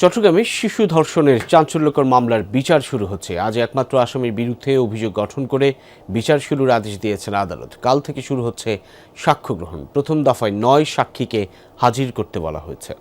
চট্টগ্রামে শিশু ধর্ষণের চাঞ্চল্যকর মামলার বিচার শুরু হচ্ছে। আজ একমাত্র আসামির বিরুদ্ধে অভিযোগ গঠন করে বিচার শুরুর আদেশ দিয়েছেন আদালত। কাল থেকে শুরু হচ্ছে সাক্ষ্য গ্রহণ। প্রথম দফায় 9 সাক্ষীকে হাজির করতে বলা হয়েছে।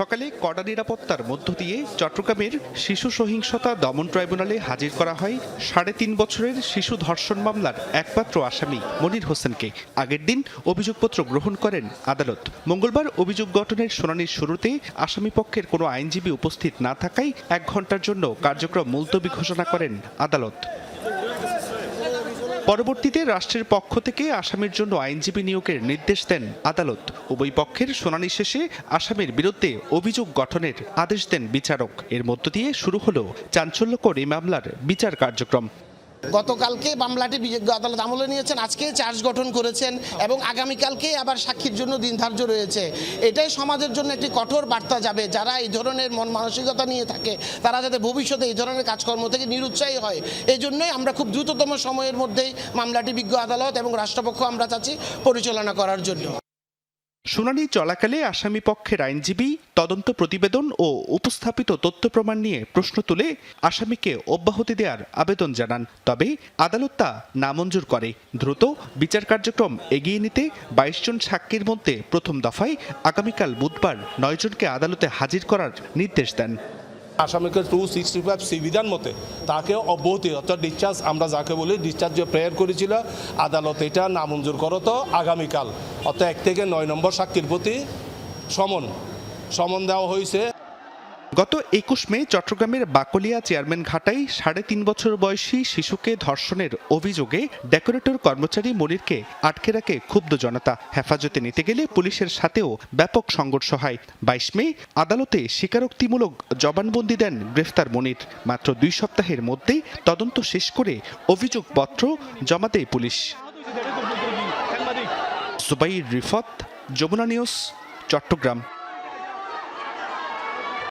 সকালে কড়া নিরাপত্তার মধ্য দিয়ে চট্টগ্রামের শিশু সহিংসতা দমন ট্রাইব্যুনালে হাজির করা হয় 3.5 বছরের শিশু ধর্ষণ মামলার একমাত্র আসামি মনির হোসেনকে। আগের দিন অভিযোগপত্র গ্রহণ করেন আদালত। মঙ্গলবার অভিযোগ গঠনের শুনানির শুরুতে আসামিপক্ষের কোনো আইনজীবী উপস্থিত না থাকায় 1 ঘণ্টার জন্য কার্যক্রম মুলতবি ঘোষণা করেন আদালত। পরবর্তীতে রাষ্ট্রের পক্ষ থেকে আসামির জন্য আইনজীবী নিয়োগের নির্দেশ দেন আদালত। উভয় পক্ষের শুনানি শেষে আসামির বিরুদ্ধে অভিযোগ গঠনের আদেশ দেন বিচারক। এর মধ্য দিয়ে শুরু হলো চাঞ্চল্যকর এই মামলার বিচার কার্যক্রম। গতকালকে মামলাটি বিজ্ঞ আদালত আমলে নিয়েছেন, আজকে চার্জ গঠন করেছেন এবং আগামীকালকে আবার সাক্ষীর জন্য দিন ধার্য রয়েছে। এটাই সমাজের জন্য একটি কঠোর বার্তা যাবে, যারা এই ধরনের মন মানসিকতা নিয়ে থাকে তারা যাতে ভবিষ্যতে এই ধরনের কাজকর্ম থেকে নিরুৎসাহী হয়। এই জন্যই আমরা খুব দ্রুততম সময়ের মধ্যেই মামলাটি বিজ্ঞ আদালত এবং রাষ্ট্রপক্ষ আমরা চাচ্ছি পরিচালনা করার জন্য। শুনানি চলাকালে আসামি পক্ষের আইনজীবী তদন্ত প্রতিবেদন ও উপস্থাপিত তথ্য প্রমাণ নিয়ে প্রশ্ন তুলে আসামিকে অব্যাহতি দেওয়ার আবেদন জানান। তবে আদালত তা নামঞ্জুর করে। দ্রুত বিচার কার্যক্রম এগিয়ে নিতে 22 জন সাক্ষীর মধ্যে প্রথম দফায় আগামীকাল বুধবার 9 জনকে আদালতে হাজির করার নির্দেশ দেন। আসামিকে 265 সি বিধান মতে তাকে অব্যাহতি অর্থাৎ ডিসচার্জ, আমরা যাকে বলি ডিসচার্জ যে প্রেয়ার করেছিল আদালত এটা নামঞ্জুর করো তো আগামীকাল অর্থাৎ 1 থেকে 9 নম্বর সাক্ষীর প্রতি সমন দেওয়া হয়েছে। গত 21 মে চট্টগ্রামের বাকলিয়া চেয়ারম্যান ঘাটায় 3.5 বছর বয়সী শিশুকে ধর্ষণের অভিযোগে ডেকোরেটর কর্মচারী মনিরকে আটকে রাখে ক্ষুব্ধ জনতা। হেফাজতে নিতে গেলে পুলিশের সাথেও ব্যাপক সংঘর্ষ হয়। 22 মে আদালতে স্বীকারোক্তিমূলক জবানবন্দি দেন গ্রেফতার মনির। মাত্র 2 সপ্তাহের মধ্যেই তদন্ত শেষ করে অভিযোগপত্র জমা দেয় পুলিশ। জুবাইর রিফাত, যমুনা নিউজ, চট্টগ্রাম।